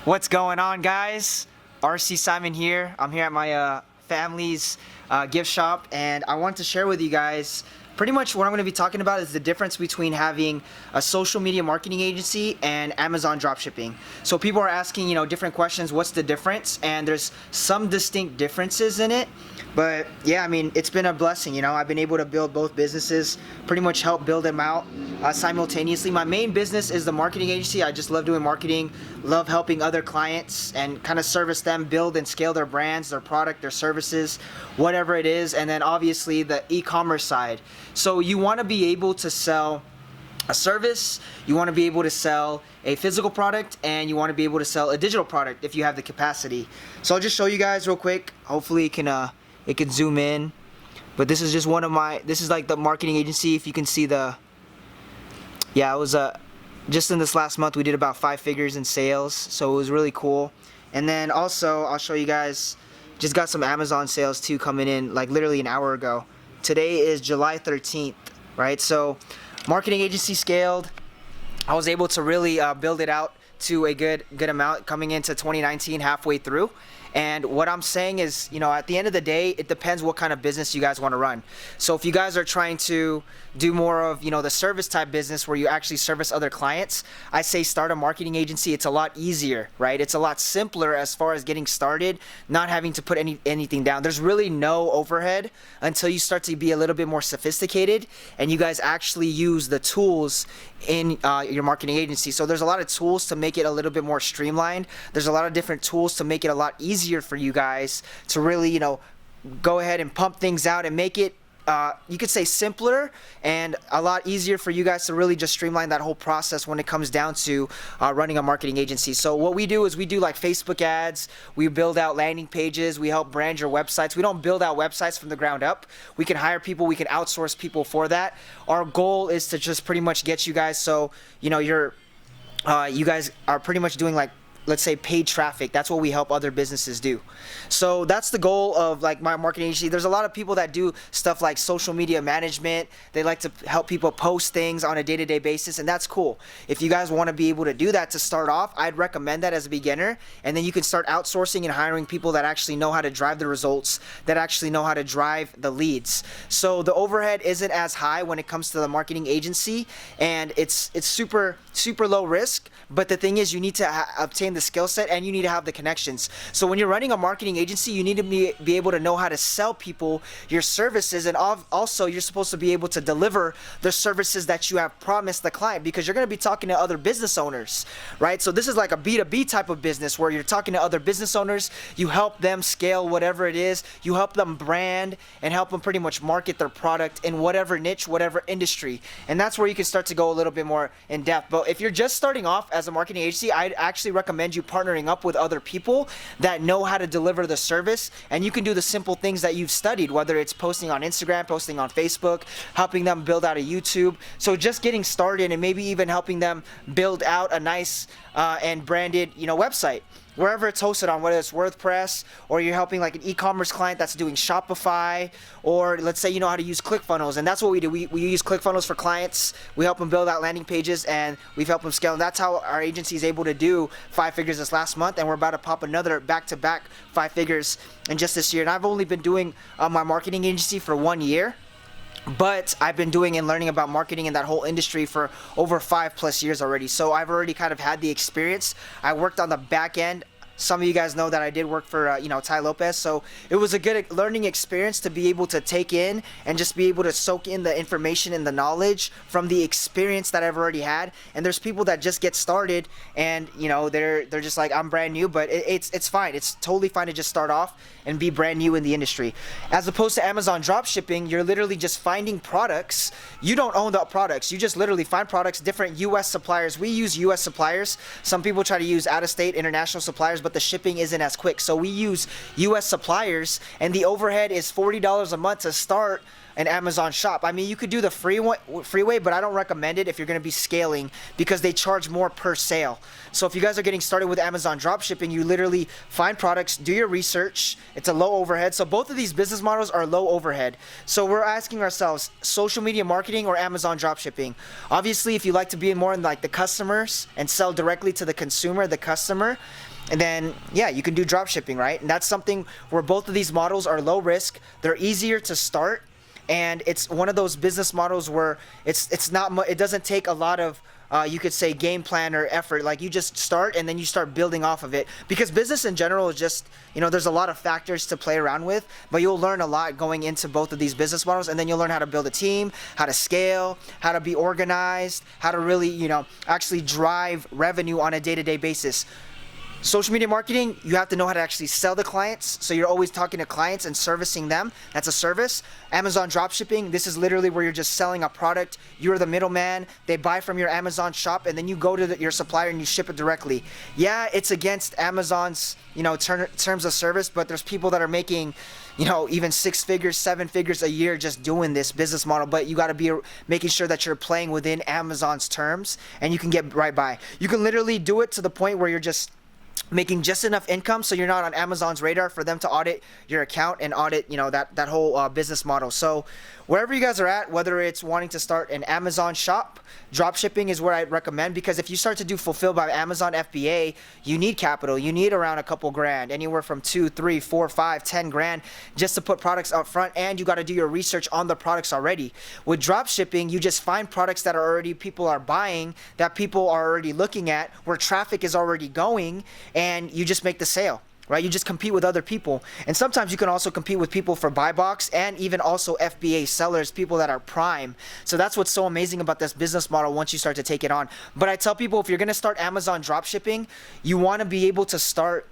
What's going on, guys? RC Simon here. I'm here at my family's gift shop, and I want to share with you guys pretty much what I'm going to be talking about is the difference between having a social media marketing agency and Amazon dropshipping. So people are asking, different questions. What's the difference? And there's some distinct differences in it. But yeah, I mean, it's been a blessing. I've been able to build both businesses, pretty much help build them out simultaneously. My main business is the marketing agency. I just love doing marketing, love helping other clients and kind of service them, build and scale their brands, their product, their services, whatever it is. And then obviously the e-commerce side. So you want to be able to sell a service, you want to be able to sell a physical product, and you want to be able to sell a digital product if you have the capacity. So I'll just show you guys real quick. Hopefully it can zoom in. But this is just this is like the marketing agency. If you can see it was just in this last month we did about 5 figures in sales, so it was really cool. And then also I'll show you guys, just got some Amazon sales too coming in like literally an hour ago. Today is July 13th, right? So marketing agency scaled. I was able to really build it out to a good amount coming into 2019 halfway through. And what I'm saying is, at the end of the day, it depends what kind of business you guys want to run. So if you guys are trying to do more of, the service type business where you actually service other clients, I say start a marketing agency. It's a lot easier, right? It's a lot simpler as far as getting started, not having to put anything down. There's really no overhead until you start to be a little bit more sophisticated and you guys actually use the tools in your marketing agency. So there's a lot of tools to make it a little bit more streamlined. There's a lot of different tools to make it a lot easier for you guys to really, go ahead and pump things out and make it you could say simpler and a lot easier for you guys to really just streamline that whole process when it comes down to running a marketing agency. So what we do is we do like Facebook ads, we build out landing pages, we help brand your websites. We don't build out websites from the ground up. We can hire people, we can outsource people for that. Our goal is to just pretty much get you guys so you guys are pretty much doing like, let's say, paid traffic. That's what we help other businesses do. So that's the goal of like my marketing agency. There's a lot of people that do stuff like social media management. They like to help people post things on a day-to-day basis, and that's cool. If you guys want to be able to do that to start off, I'd recommend that as a beginner, and then you can start outsourcing and hiring people that actually know how to drive the results, that actually know how to drive the leads. So the overhead isn't as high when it comes to the marketing agency, and it's super low risk. But the thing is, you need to obtain the skill set and you need to have the connections. So when you're running a marketing agency, you need to be able to know how to sell people your services, and also you're supposed to be able to deliver the services that you have promised the client, because you're going to be talking to other business owners, right? So this is like a B2B type of business where you're talking to other business owners, you help them scale whatever it is, you help them brand and help them pretty much market their product in whatever niche, whatever industry. And that's where you can start to go a little bit more in depth. But if you're just starting off as a marketing agency, I'd actually recommend you partnering up with other people that know how to deliver the service, and you can do the simple things that you've studied, whether it's posting on Instagram, posting on Facebook, helping them build out a YouTube. So just getting started and maybe even helping them build out a nice and branded website, wherever it's hosted on, whether it's WordPress or you're helping like an e-commerce client that's doing Shopify, or let's say you know how to use ClickFunnels, and that's what we do. We use ClickFunnels for clients. We help them build out landing pages and we've helped them scale, and that's how our agency is able to do 5 figures this last month, and we're about to pop another back-to-back 5 figures in just this year. And I've only been doing my marketing agency for 1 year, but I've been doing and learning about marketing in that whole industry for over 5+ years already. So I've already kind of had the experience. I worked on the back end. Some of you guys know that I did work for Ty Lopez, so it was a good learning experience to be able to take in and just be able to soak in the information and the knowledge from the experience that I've already had. And there's people that just get started and they're just like, I'm brand new, but it's fine. It's totally fine to just start off and be brand new in the industry. As opposed to Amazon dropshipping, you're literally just finding products. You don't own the products. You just literally find products, different US suppliers. We use US suppliers. Some people try to use out-of-state international suppliers, but the shipping isn't as quick. So we use US suppliers, and the overhead is $40 a month to start an Amazon shop. I mean, you could do the free way, but I don't recommend it if you're going to be scaling, because they charge more per sale. So if you guys are getting started with Amazon dropshipping, you literally find products, do your research. It's a low overhead. So both of these business models are low overhead. So we're asking ourselves, social media marketing or Amazon dropshipping? Obviously, if you like to be more in like the customers and sell directly to the consumer, the customer, and then yeah, you can do drop shipping, right? And that's something where both of these models are low risk, they're easier to start, and it's one of those business models where it doesn't take a lot of you could say game plan or effort. Like, you just start and then you start building off of it, because business in general is just, there's a lot of factors to play around with, but you'll learn a lot going into both of these business models, and then you'll learn how to build a team, how to scale, how to be organized, how to really actually drive revenue on a day-to-day basis. Social media marketing, you have to know how to actually sell to clients. So you're always talking to clients and servicing them. That's a service. Amazon dropshipping, this is literally where you're just selling a product. You're the middleman. They buy from your Amazon shop, and then you go to your supplier and you ship it directly. Yeah, it's against Amazon's terms of service, but there's people that are making even 6 figures, 7 figures a year just doing this business model. But you got to be making sure that you're playing within Amazon's terms, and you can get right by. You can literally do it to the point where you're just making just enough income so you're not on Amazon's radar for them to audit your account and audit that whole business model. So wherever you guys are at, whether it's wanting to start an Amazon shop, drop shipping is where I'd recommend, because if you start to do Fulfilled by Amazon FBA, you need capital. You need around a couple grand, anywhere from 2, 3, 4, 5, 10 grand just to put products out front, and you got to do your research on the products already. With drop shipping, you just find products that are already people are buying, that people are already looking at, where traffic is already going, and you just make the sale. Right? You just compete with other people. And sometimes you can also compete with people for buy box, and even also FBA sellers, people that are prime. So that's what's so amazing about this business model once you start to take it on. But I tell people, if you're going to start Amazon dropshipping, you want to be able to start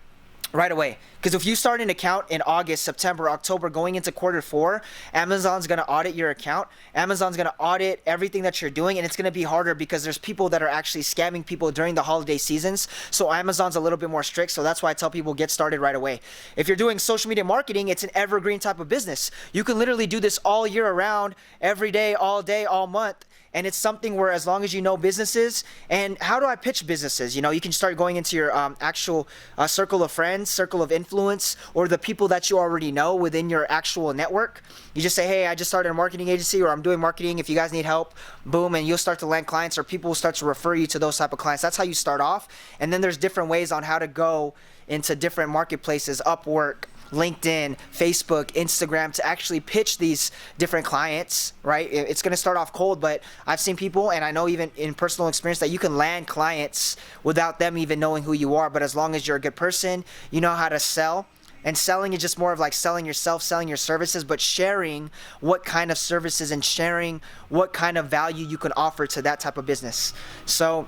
right away. Because if you start an account in August, September, October, going into Q4, Amazon's going to audit your account. Amazon's going to audit everything that you're doing, and it's going to be harder because there's people that are actually scamming people during the holiday seasons. So Amazon's a little bit more strict. So that's why I tell people, get started right away. If you're doing social media marketing, it's an evergreen type of business. You can literally do this all year around, every day, all month. And it's something where, as long as you know businesses, and how do I pitch businesses? You can start going into your actual circle of friends, circle of influence, or the people that you already know within your actual network. You just say, hey, I just started a marketing agency, or I'm doing marketing. If you guys need help, boom, and you'll start to land clients, or people will start to refer you to those type of clients. That's how you start off. And then there's different ways on how to go into different marketplaces, Upwork, LinkedIn, Facebook, Instagram, to actually pitch these different clients, right? It's going to start off cold, but I've seen people, and I know even in personal experience, that you can land clients without them even knowing who you are. But as long as you're a good person, you know how to sell. And selling is just more of like selling yourself, selling your services, but sharing what kind of services and sharing what kind of value you can offer to that type of business. So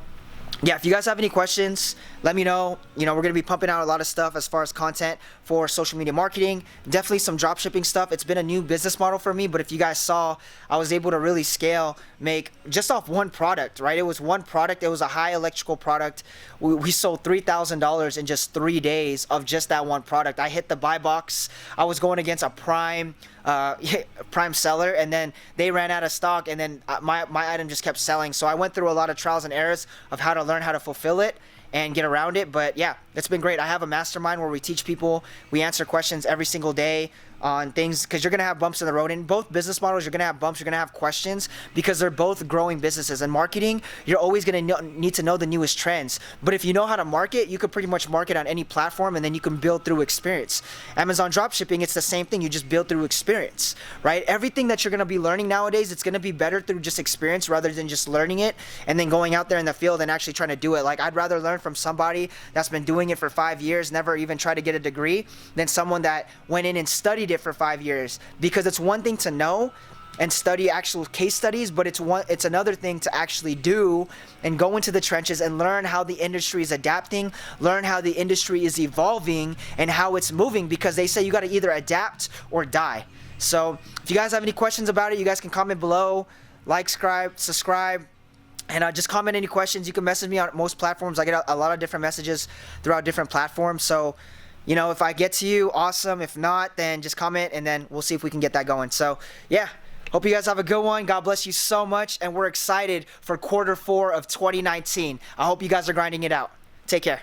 yeah, if you guys have any questions, let me know. We're going to be pumping out a lot of stuff as far as content for social media marketing. Definitely some drop shipping stuff. It's been a new business model for me, but if you guys saw, I was able to really scale, make just off one product, right? It was one product. It was a high electrical product. We sold $3,000 in just 3 days of just that one product. I hit the buy box. I was going against a prime seller, and then they ran out of stock, and then my item just kept selling. So I went through a lot of trials and errors of how to learn how to fulfill it and get around it. But yeah, it's been great. I have a mastermind where we teach people, we answer questions every single day on things, because you're going to have bumps in the road. In both business models, you're going to have bumps, you're going to have questions, because they're both growing businesses. In marketing, you're always going to need to know the newest trends. But if you know how to market, you could pretty much market on any platform, and then you can build through experience. Amazon dropshipping, it's the same thing. You just build through experience, right? Everything that you're going to be learning nowadays, it's going to be better through just experience rather than just learning it and then going out there in the field and actually trying to do it. Like, I'd rather learn from somebody that's been doing it for 5 years, never even tried to get a degree, than someone that went in and studied it for 5 years. Because it's one thing to know and study actual case studies, but it's another thing to actually do and go into the trenches and learn how the industry is adapting, learn how the industry is evolving and how it's moving, because they say you got to either adapt or die. So if you guys have any questions about it, you guys can comment below, like, subscribe, and just comment any questions. You can message me on most platforms. I get a lot of different messages throughout different platforms. So if I get to you, awesome. If not, then just comment, and then we'll see if we can get that going. So yeah, hope you guys have a good one. God bless you so much, and we're excited for Q4 of 2019. I hope you guys are grinding it out. Take care.